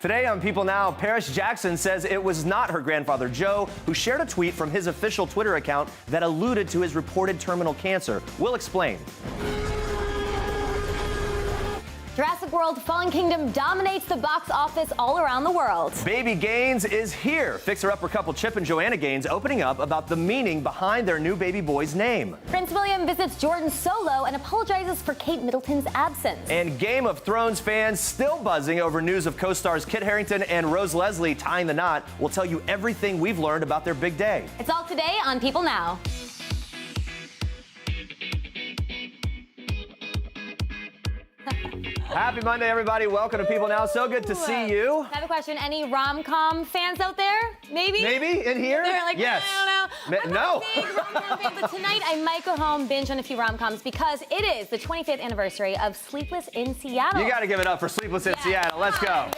Today on People Now, Paris Jackson says it was not her grandfather Joe who shared a tweet from his official Twitter account that alluded to his reported terminal cancer. We'll explain. Jurassic World: Fallen Kingdom dominates the box office all around the world. Baby Gaines is here. Fixer-upper couple Chip and Joanna Gaines opening up about the meaning behind their new baby boy's name. Prince William visits Jordan solo and apologizes for Kate Middleton's absence. And Game of Thrones fans still buzzing over news of co-stars Kit Harington and Rose Leslie tying the knot. We'll tell you everything we've learned about their big day. It's all today on People Now. Happy Monday, everybody. Welcome to People Now. So good to see you. I have a question. Any rom-com fans out there? Maybe? Maybe in here? They're like, yes. I don't know. No. I'm not a big rom-com fan, but tonight I might go home, binge on a few rom-coms because it is the 25th anniversary of Sleepless in Seattle. You got to give it up for Sleepless in Seattle. Let's go.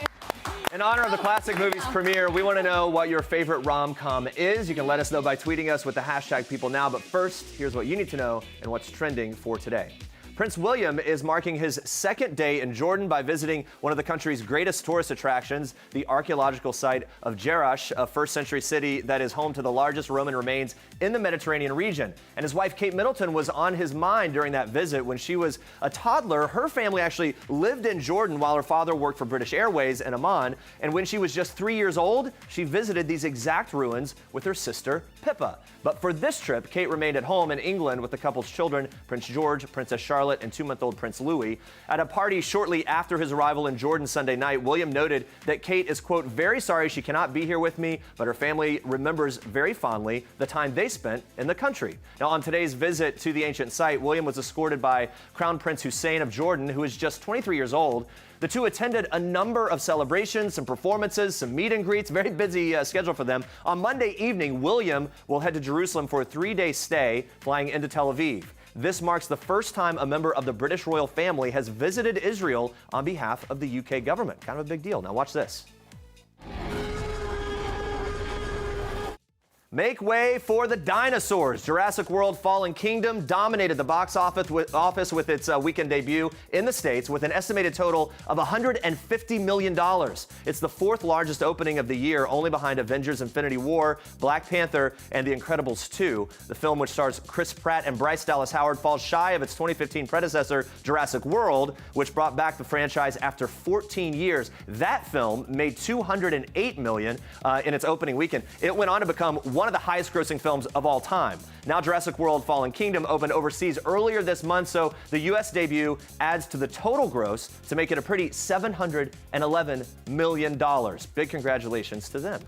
In honor of the classic movie's premiere, we want to know what your favorite rom-com is. You can let us know by tweeting us with the hashtag PeopleNow. But first, here's what you need to know and what's trending for today. Prince William is marking his second day in Jordan by visiting one of the country's greatest tourist attractions, the archaeological site of Jerash, a first-century city that is home to the largest Roman remains in the Mediterranean region. And his wife, Kate Middleton, was on his mind during that visit. When she was a toddler, her family actually lived in Jordan while her father worked for British Airways in Amman. And when she was just 3 years old, she visited these exact ruins with her sister, Pippa. But for this trip, Kate remained at home in England with the couple's children, Prince George, Princess Charlotte, and 2-month-old Prince Louis. At a party shortly after his arrival in Jordan Sunday night, William noted that Kate is, quote, very sorry she cannot be here with me, but her family remembers very fondly the time they spent in the country. Now, on today's visit to the ancient site, William was escorted by Crown Prince Hussein of Jordan, who is just 23 years old. The two attended a number of celebrations, some performances, some meet and greets, very busy schedule for them. On Monday evening, William will head to Jerusalem for a 3-day stay, flying into Tel Aviv. This marks the first time a member of the British royal family has visited Israel on behalf of the UK government. Kind of a big deal. Now watch this. Make way for the dinosaurs. Jurassic World: Fallen Kingdom dominated the box office with its weekend debut in the States with an estimated total of $150 million. It's the fourth largest opening of the year, only behind Avengers: Infinity War, Black Panther, and The Incredibles 2. The film, which stars Chris Pratt and Bryce Dallas Howard, falls shy of its 2015 predecessor, Jurassic World, which brought back the franchise after 14 years. That film made $208 million in its opening weekend. It went on to become one of the highest grossing films of all time. Now Jurassic World: Fallen Kingdom opened overseas earlier this month, so the U.S. debut adds to the total gross to make it a pretty $711 million. Big congratulations to them.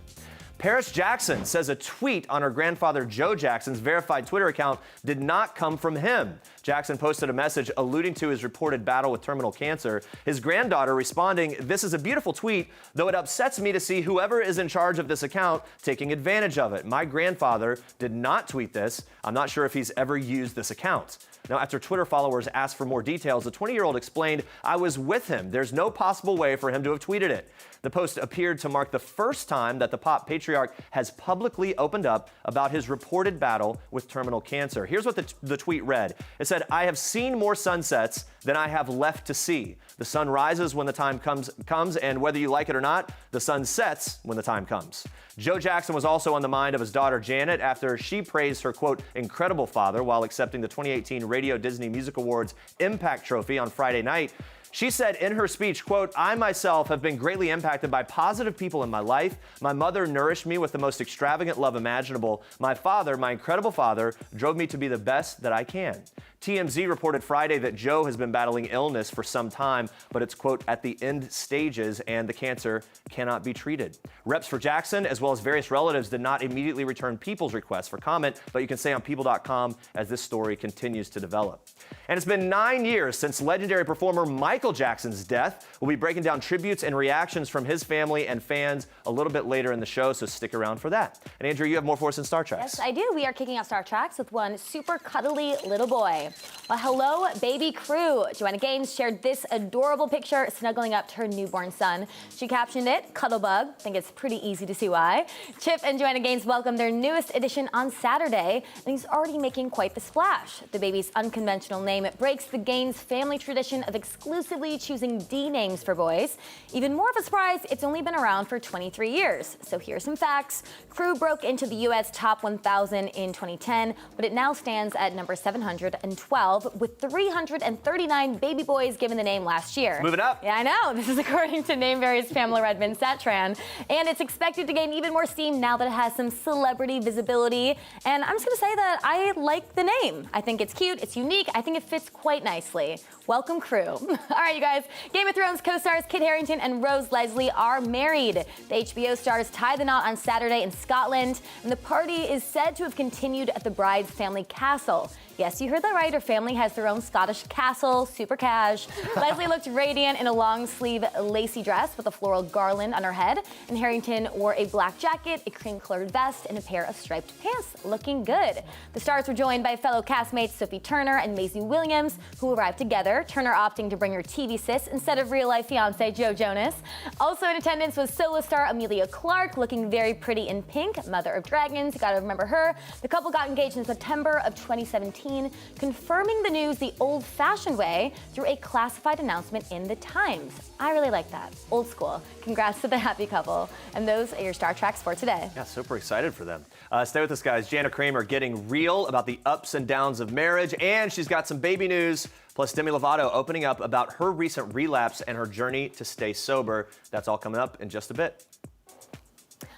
Paris Jackson says a tweet on her grandfather Joe Jackson's verified Twitter account did not come from him. Jackson posted a message alluding to his reported battle with terminal cancer. His granddaughter responding, "This is a beautiful tweet, though it upsets me to see whoever is in charge of this account taking advantage of it. My grandfather did not tweet this. I'm not sure if he's ever used this account." Now, after Twitter followers asked for more details, the 20-year-old explained, "I was with him. There's no possible way for him to have tweeted it." The post appeared to mark the first time that the pop patriarch has publicly opened up about his reported battle with terminal cancer. Here's what the tweet read. It said, "I have seen more sunsets than I have left to see. The sun rises when the time comes, and whether you like it or not, the sun sets when the time comes." Joe Jackson was also on the mind of his daughter Janet after she praised her, quote, incredible father while accepting the 2018 Radio Disney Music Awards Impact Trophy on Friday night. She said in her speech, quote, "I myself have been greatly impacted by positive people in my life. My mother nourished me with the most extravagant love imaginable. My father, my incredible father, drove me to be the best that I can." TMZ reported Friday that Joe has been battling illness for some time, but it's, quote, at the end stages and the cancer cannot be treated. Reps for Jackson, as well as various relatives, did not immediately return People's requests for comment, but you can stay on People.com as this story continues to develop. And it's been 9 years since legendary performer Michael Jackson's death. We'll be breaking down tributes and reactions from his family and fans a little bit later in the show, so stick around for that. And Andrea, you have more for us in Star Treks. Yes, I do. We are kicking off Star Treks with one super cuddly little boy. today. Well, hello, baby crew. Joanna Gaines shared this adorable picture snuggling up to her newborn son. She captioned it, Cuddlebug. I think it's pretty easy to see why. Chip and Joanna Gaines welcomed their newest addition on Saturday, and he's already making quite the splash. The baby's unconventional name breaks the Gaines family tradition of exclusively choosing D names for boys. Even more of a surprise, it's only been around for 23 years. So here's some facts. Crew broke into the U.S. top 1,000 in 2010, but it now stands at number 712, with 339 baby boys given the name last year. Moving up. Yeah, I know. This is according to Namevary's Pamela Redmond Satran. And it's expected to gain even more steam now that it has some celebrity visibility. And I'm just going to say that I like the name. I think it's cute, it's unique, I think it fits quite nicely. Welcome, crew. All right, you guys. Game of Thrones co-stars Kit Harington and Rose Leslie are married. The HBO stars tie the knot on Saturday in Scotland, and the party is said to have continued at the bride's family castle. Yes, you heard that right. Her family has their own Scottish castle, super cash. Leslie looked radiant in a long-sleeve lacy dress with a floral garland on her head, and Harrington wore a black jacket, a cream-colored vest, and a pair of striped pants, looking good. The stars were joined by fellow castmates Sophie Turner and Maisie Williams, who arrived together, Turner opting to bring her TV sis instead of real-life fiancé Joe Jonas. Also in attendance was solo star Amelia Clarke, looking very pretty in pink, mother of dragons, you gotta remember her. The couple got engaged in September of 2017, confirming the news the old-fashioned way through a classified announcement in the Times. I really like that. Old school. Congrats to the happy couple. And those are your Star Treks for today. Yeah, super excited for them. Stay with us, guys. Jana Kramer getting real about the ups and downs of marriage, and she's got some baby news. Plus, Demi Lovato opening up about her recent relapse and her journey to stay sober. That's all coming up in just a bit.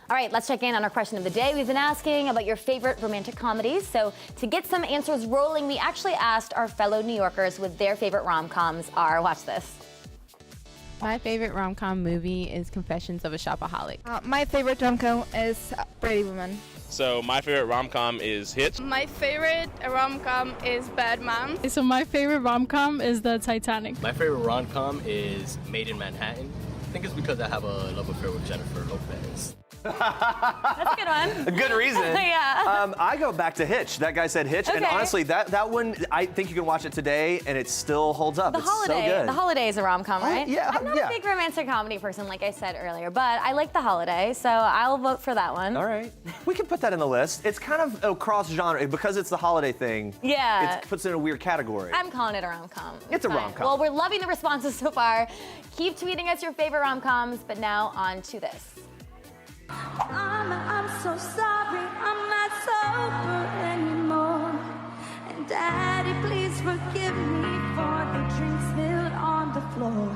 All right, let's check in on our question of the day. We've been asking about your favorite romantic comedies. So to get some answers rolling, we actually asked our fellow New Yorkers what their favorite rom-coms are. Watch this. My favorite rom-com movie is Confessions of a Shopaholic. My favorite rom-com is Pretty Woman. So my favorite rom-com is Hitch. My favorite rom-com is Bad Man. So my favorite rom-com is The Titanic. My favorite rom-com is Made in Manhattan. I think it's because I have a love affair with Jennifer Lopez. That's a good one. A good reason. Yeah. I go back to Hitch. That guy said Hitch, and Okay. honestly, that one, I think you can watch it today, and it still holds up. The It's Holiday. so good. The Holiday is a rom-com, right? Yeah, I'm not yeah. a big romantic comedy person, like I said earlier, but I like The Holiday, so I'll vote for that one. All right. We can put that in the list. It's kind of a cross-genre, because it's the holiday thing. Yeah. It puts it in a weird category. I'm calling it a rom-com. It's a fine. rom-com. Well, we're loving the responses so far. Keep tweeting us your favorite rom-coms, but now on to this. I'm so sorry, I'm not sober anymore. And Daddy, please forgive me for the drinks spilled on the floor.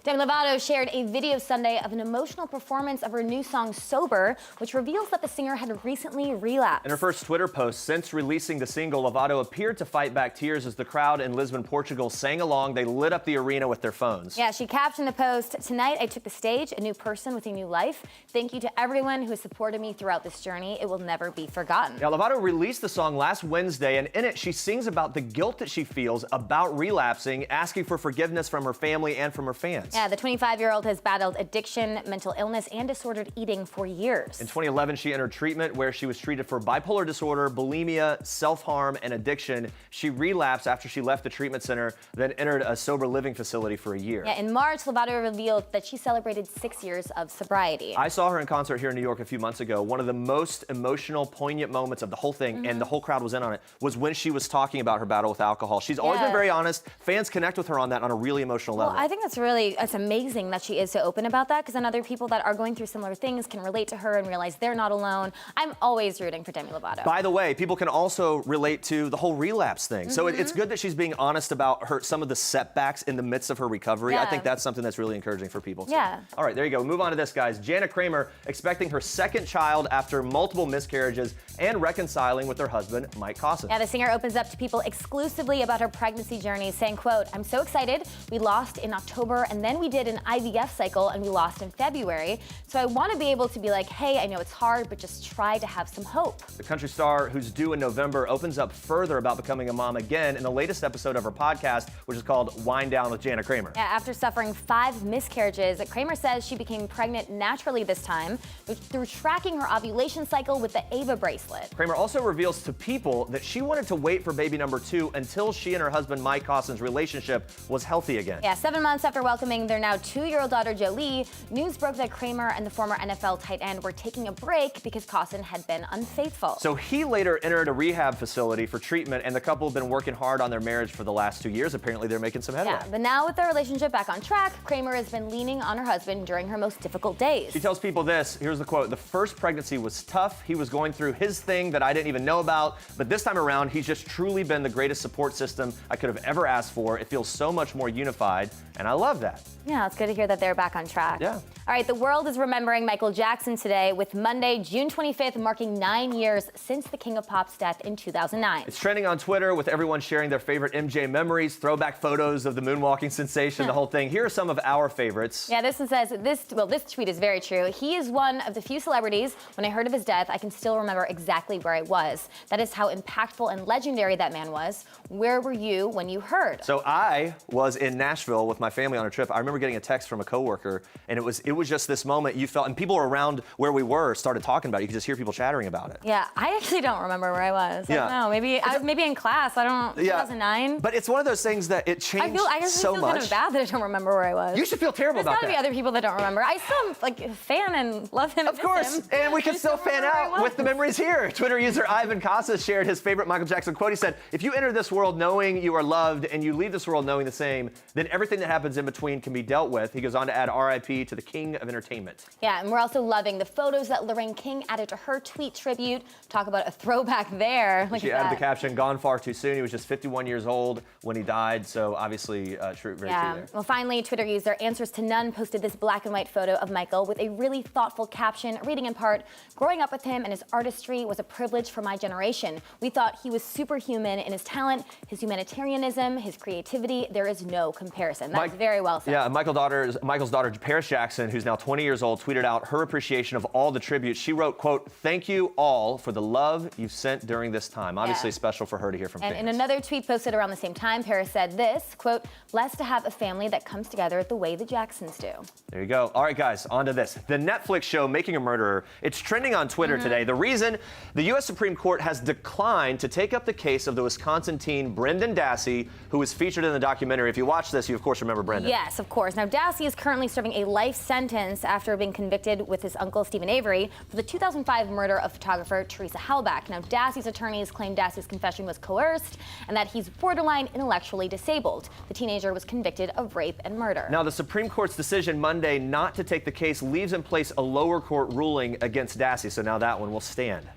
Demi Lovato shared a video Sunday of an emotional performance of her new song Sober, which reveals that the singer had recently relapsed. In her first Twitter post since releasing the single, Lovato appeared to fight back tears as the crowd in Lisbon, Portugal sang along. They lit up the arena with their phones. Yeah, she captioned the post, "Tonight I took the stage, a new person with a new life. Thank you to everyone who has supported me throughout this journey. It will never be forgotten." Now, Lovato released the song last Wednesday, and in it, she sings about the guilt that she feels about relapsing, asking for forgiveness from her family and from her fans. Yeah, the 25-year-old has battled addiction, mental illness, and disordered eating for years. In 2011, she entered treatment where she was treated for bipolar disorder, bulimia, self-harm, and addiction. She relapsed after she left the treatment center, then entered a sober living facility for a year. Yeah, in March, Lovato revealed that she celebrated 6 years of sobriety. I saw her in concert here in New York a few months ago. One of the most emotional, poignant moments of the whole thing, and the whole crowd was in on it, was when she was talking about her battle with alcohol. She's always been very honest. Fans connect with her on that on a really emotional level. Well, I think that's amazing that she is so open about that, because then other people that are going through similar things can relate to her and realize they're not alone. I'm always rooting for Demi Lovato. By the way, people can also relate to the whole relapse thing. So it's good that she's being honest about some of the setbacks in the midst of her recovery. I Yeah. think that's something that's really encouraging for people too. Yeah. All right, there you go. Move on to this, guys. Jana Kramer expecting her second child after multiple miscarriages and reconciling with her husband, Mike Cossins. Yeah, the singer opens up to people exclusively about her pregnancy journey, saying, quote, "I'm so excited. We lost in October and then then we did an IVF cycle and we lost in February. So I want to be able to be like, hey, I know it's hard, but just try to have some hope. The country star, who's due in November, opens up further about becoming a mom again in the latest episode of her podcast, which is called Wind Down with Jana Kramer. Yeah, after suffering 5 miscarriages, Kramer says she became pregnant naturally this time through tracking her ovulation cycle with the Eva bracelet. Kramer also reveals to People that she wanted to wait for baby number 2 until she and her husband Mike Caussin's relationship was healthy again. Yeah, 7 months after welcoming their now 2-year-old daughter Jolie, news broke that Kramer and the former NFL tight end were taking a break because Caussin had been unfaithful. So he later entered a rehab facility for treatment, and the couple have been working hard on their marriage for the last 2 years. Apparently they're making some headway. Yeah, but now with their relationship back on track, Kramer has been leaning on her husband during her most difficult days. She tells People this, here's the quote: "The first pregnancy was tough. He was going through his thing that I didn't even know about, but this time around, he's just truly been the greatest support system I could have ever asked for. It feels so much more unified, and I love that." Yeah, it's good to hear that they're back on track. Yeah. All right, the world is remembering Michael Jackson today, with Monday, June 25th, marking 9 years since the King of Pop's death in 2009. It's trending on Twitter with everyone sharing their favorite MJ memories, throwback photos of the moonwalking sensation, the whole thing. Here are some of our favorites. Yeah, this one says, this tweet is very true. "He is one of the few celebrities, when I heard of his death, I can still remember exactly where I was. That is how impactful and legendary that man was. Where were you when you heard?" So I was in Nashville with my family on a trip. I remember getting a text from a coworker, and it was just this moment you felt, and people around where we were started talking about it. You could just hear people chattering about it. Yeah, I actually don't remember where I was. I don't know. Maybe I was maybe in class. I don't. 2009. But it's one of those things that it changed I guess so I feel much. kind of bad that I don't remember where I was. You should feel terrible about that. There's gotta be other people that don't remember. I still am like a fan and love him. Of course, and we can still fan out with the memories here. Twitter user Ivan Casas shared his favorite Michael Jackson quote. He said, "If you enter this world knowing you are loved and you leave this world knowing the same, then everything that happens in between can be dealt with." He goes on to add RIP to the king of entertainment. Yeah, and we're also loving the photos that Lorraine King added to her tweet tribute. Talk about a throwback there. Look She at added that. the caption, "Gone far too soon." He was just 51 years old when he died, so obviously very true there. Well, finally, Twitter user Answers to None posted this black and white photo of Michael with a really thoughtful caption, reading in part, "Growing up with him and his artistry was a privilege for my generation. We thought he was superhuman in his talent, his humanitarianism, his creativity. There is no comparison." That's very well said. Yeah, Michael's daughter, Paris Jackson, who's now 20 years old, tweeted out her appreciation of all the tributes. She wrote, quote, "Thank you all for the love you've sent during this time." Obviously special for her to hear from fans. And in another tweet posted around the same time, Paris said this, quote, "Blessed to have a family that comes together the way the Jacksons do." There you go. All right, guys, on to this. The Netflix show Making a Murderer, it's trending on Twitter today. The reason: the U.S. Supreme Court has declined to take up the case of the Wisconsin teen Brendan Dassey, who was featured in the documentary. If you watch this, you of course remember Brendan. Yes, of course. Now, Dassey is currently serving a life sentence after being convicted with his uncle, Stephen Avery, for the 2005 murder of photographer Teresa Halbach. Now, Dassey's attorneys claim Dassey's confession was coerced and that he's borderline intellectually disabled. The teenager was convicted of rape and murder. Now, the Supreme Court's decision Monday not to take the case leaves in place a lower court ruling against Dassey, so now that one will stand.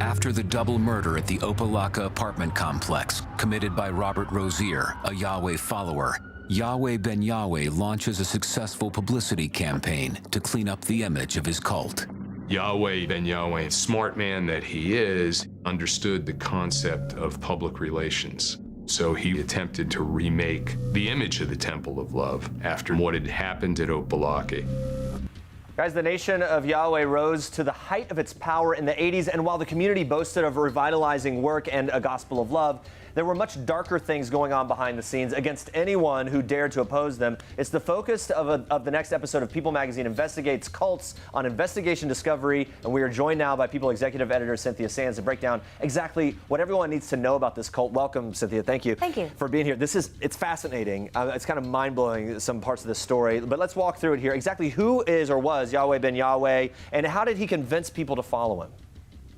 After the double murder at the Opa-locka apartment complex committed by Robert Rozier, a Yahweh follower, Yahweh Ben Yahweh launches a successful publicity campaign to clean up the image of his cult. Yahweh Ben Yahweh, smart man that he is, understood the concept of public relations. So he attempted to remake the image of the Temple of Love after what had happened at Boehlke. Guys, the nation of Yahweh rose to the height of its power in the 80s, and while the community boasted of revitalizing work and a gospel of love, there were much darker things going on behind the scenes against anyone who dared to oppose them. It's the focus of the next episode of People Magazine Investigates Cults on Investigation Discovery, and we are joined now by People Executive Editor Cynthia Sands to break down exactly what everyone needs to know about this cult. Welcome, Cynthia. Thank you. Thank you for being here. It's fascinating. It's kind of mind-blowing, some parts of this story, but let's walk through it here. Exactly who is or was Yahweh Ben Yahweh, and how did he convince people to follow him?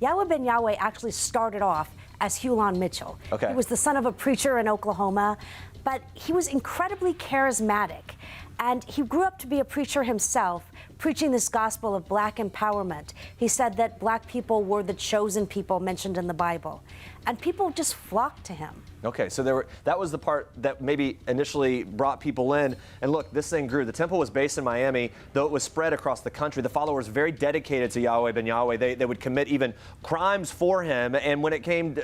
Yahweh Ben Yahweh actually started off as Hulon Mitchell. Okay. He was the son of a preacher in Oklahoma. but he was incredibly charismatic. And he grew up to be a preacher himself, preaching this gospel of black empowerment. He said that black people were the chosen people mentioned in the Bible. And people just flocked to him. Okay, so that was the part that maybe initially brought people in. And look, this thing grew. The temple was based in Miami, though it was spread across the country. The followers were very dedicated to Yahweh ben Yahweh. They would commit even crimes for him. And when it came,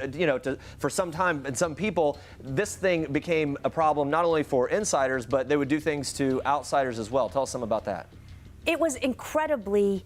for some time and some people, this thing became a problem not only for insiders, but they would do things to outsiders as well. Tell us some about that. It was incredibly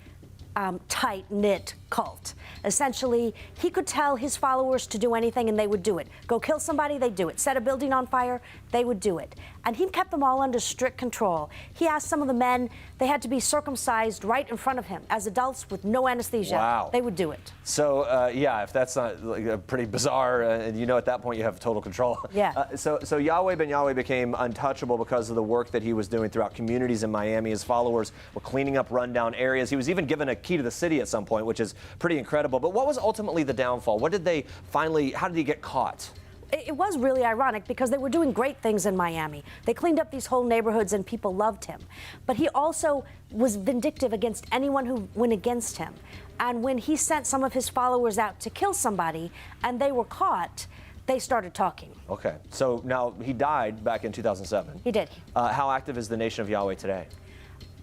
tight-knit cult. Essentially, he could tell his followers to do anything and they would do it. Go kill somebody, they'd do it. Set a building on fire, they would do it. And he kept them all under strict control. He asked some of the men, they had to be circumcised right in front of him as adults with no anesthesia. Wow. They would do it. So, yeah, if that's not pretty bizarre, and at that point you have total control. Yeah. So Yahweh ben Yahweh became untouchable because of the work that he was doing throughout communities in Miami. His followers were cleaning up rundown areas. He was even given a key to the city at some point, which is pretty incredible. But what was ultimately the downfall? How did he get caught? It was really ironic because they were doing great things in Miami. They cleaned up these whole neighborhoods and people loved him. But he also was vindictive against anyone who went against him. And when he sent some of his followers out to kill somebody and they were caught, they started talking. Okay, so now he died back in 2007. He did. How active is the Nation of Yahweh today?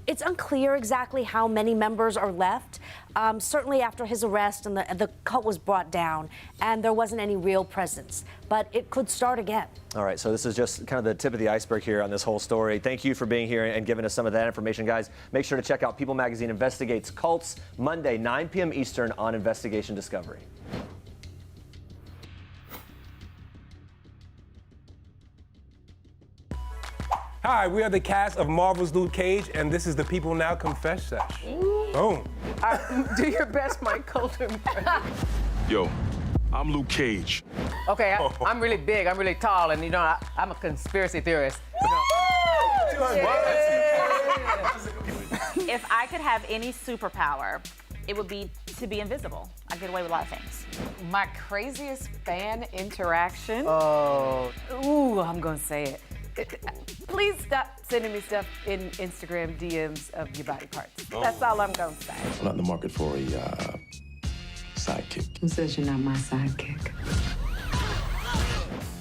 It's unclear exactly how many members are left. Certainly after his arrest and the cult was brought down and there wasn't any real presence, but it could start again. All right, so this is just kind of the tip of the iceberg here on this whole story. Thank you for being here and giving us some of that information, guys. Make sure to check out People Magazine Investigates Cults, Monday, 9 p.m. Eastern on Investigation Discovery. Hi, we are the cast of Marvel's Luke Cage, and this is the People Now Confess Session. Boom. Do your best, Mike Colton. Yo, I'm Luke Cage. Okay, I'm really big, I'm really tall, and I'm a conspiracy theorist. If I could have any superpower, it would be to be invisible. I'd get away with a lot of things. My craziest fan interaction? Oh. Ooh, I'm gonna say it. Please stop sending me stuff in Instagram DMs of your body parts. That's all I'm gonna say. I'm not in the market for a sidekick. Who says you're not my sidekick?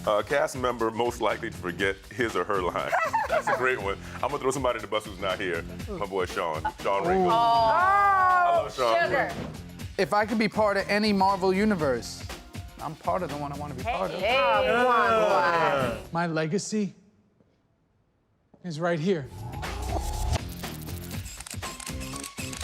A cast member most likely to forget his or her line. That's a great one. I'm gonna throw somebody in the bus who's not here. My boy Sean Ringo. I love Sean. Sugar. If I could be part of any Marvel universe, I'm part of the one I want to be part of. Hey, My legacy is right here.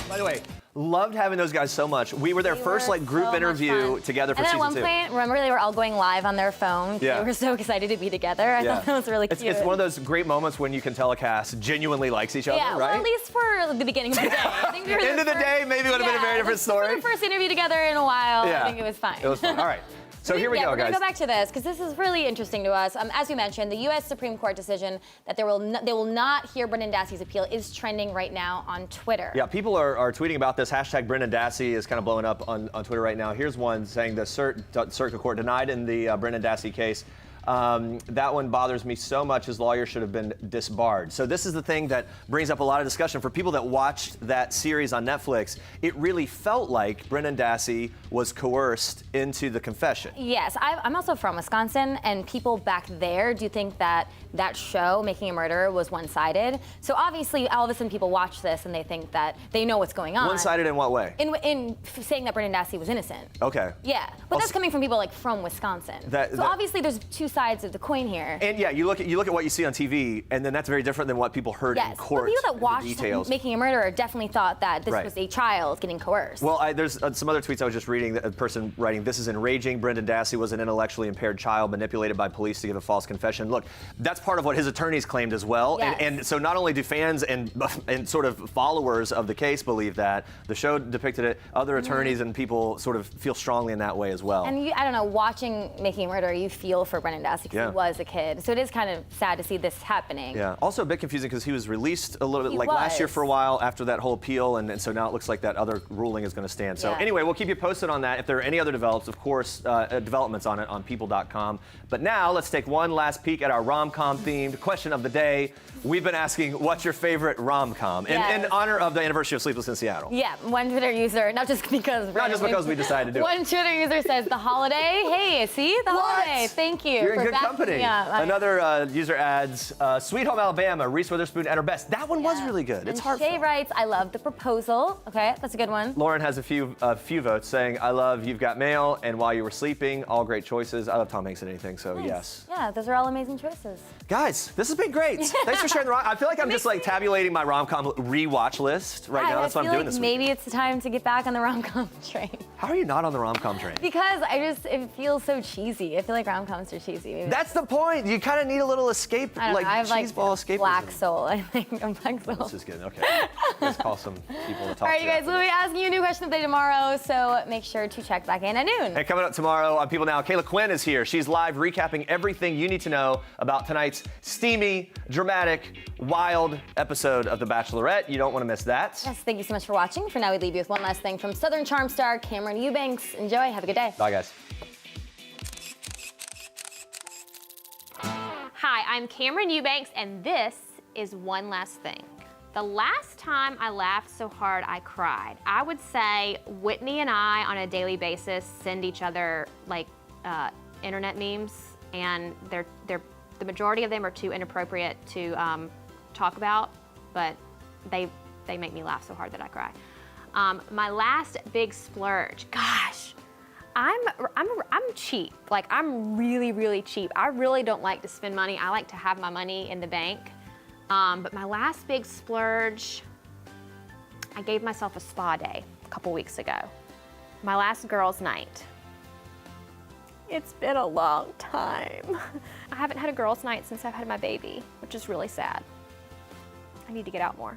By the way, loved having those guys so much. We were their first group interview together for and season 2. And at one point, remember they were all going live on their phone? Yeah. They were so excited to be together. I thought that was really cute. It's one of those great moments when you can tell a cast genuinely likes each other, right? Well, at least for the beginning of the day. I think we were End of the day, maybe would have been a very different story. We were the first interview together in a while. Yeah. I think it was fine. It was fun. All right. So here we go, we're guys. We're going to go back to this because this is really interesting to us. As you mentioned, the U.S. Supreme Court decision that they will not hear Brendan Dassey's appeal is trending right now on Twitter. Yeah, people are tweeting about this. Hashtag Brendan Dassey is kind of blowing up on Twitter right now. Here's one saying the Circuit Court denied in the Brendan Dassey case. That one bothers me so much. His lawyer should have been disbarred. So this is the thing that brings up a lot of discussion. For people that watched that series on Netflix, it really felt like Brendan Dassey was coerced into the confession. Yes, I'm also from Wisconsin, and people back there do think that that show, Making a Murderer, was one-sided. So obviously, all of a sudden, people watch this and they think that they know what's going on. One-sided in what way? In saying that Brendan Dassey was innocent. Okay. Yeah, but that's coming from people from Wisconsin. So obviously, there's two sides of the coin here. And yeah, you look at what you see on TV, and then that's very different than what people heard in court. Well, people that watched Making a Murderer definitely thought that this was a child getting coerced. Well, there's some other tweets I was just reading. A person writing, "This is enraging. Brendan Dassey was an intellectually impaired child manipulated by police to give a false confession." Look, that's part of what his attorneys claimed as well. Yes. And so not only do fans and sort of followers of the case believe that, the show depicted it, other attorneys and people sort of feel strongly in that way as well. And I don't know, watching Making a Murderer, you feel for Brendan boyfriend, Dassey, because Yeah. he was a kid. So it is kind of sad to see this happening. Yeah, also a bit confusing because he was released a little bit He last year was. for a while after that whole appeal, and so now it looks like that other ruling is going to stand. So Yeah. anyway, we'll keep you posted on that. If there are any other developments on it on people.com. But now let's take one last peek at our rom-com themed question of the day. We've been asking, what's your favorite rom-com? In honor of the anniversary of Sleepless in Seattle. Yeah, one Twitter user, not just because we decided to do it. One Twitter user says the holiday. Hey, see the holiday. Thank you. You're in for good backing company. me up. Another user adds, Sweet Home Alabama, Reese Witherspoon at her best. That one was really good. It's And hard. Shay writes, I love the proposal. Okay, that's a good one. Lauren has a few votes saying, I love You've Got Mail and While You Were Sleeping, all great choices. I love Tom Hanks in anything, so Nice. yes. Yeah, those are all amazing choices. Guys, this has been great. Thanks for sharing the I feel like I'm just like tabulating my rom-com rewatch list right now. That's what I'm doing this week. Maybe it's the time to get back on the rom-com train. How are you not on the rom-com train? Because it feels so cheesy. I feel like rom-coms are cheesy. Maybe That's the point. You kind of need a little escape, I don't know, I have cheeseball escapism. black soul, I think. I'm black soul. This is good. Okay. Let's call some people to talk All right, to. you guys, we'll be asking you a new question of the day tomorrow, so make sure to check back in at noon. And coming up tomorrow on People Now, Kayla Quinn is here. She's live recapping everything you need to know about tonight's steamy, dramatic, wild episode of The Bachelorette. You don't want to miss that. Yes, thank you so much for watching. For now, we leave you with one last thing from Southern Charm star Cameron Eubanks. Enjoy. Have a good day. Bye, guys. Hi, I'm Cameron Eubanks, and this is One Last Thing. The last time I laughed so hard I cried, I would say Whitney and I, on a daily basis, send each other like internet memes, and the majority of them are too inappropriate to talk about, but they make me laugh so hard that I cry. My last big splurge, gosh. I'm cheap. Like, I'm really, really cheap. I really don't like to spend money. I like to have my money in the bank. But my last big splurge, I gave myself a spa day a couple weeks ago. My last girls' night. It's been a long time. I haven't had a girls' night since I've had my baby, which is really sad. I need to get out more.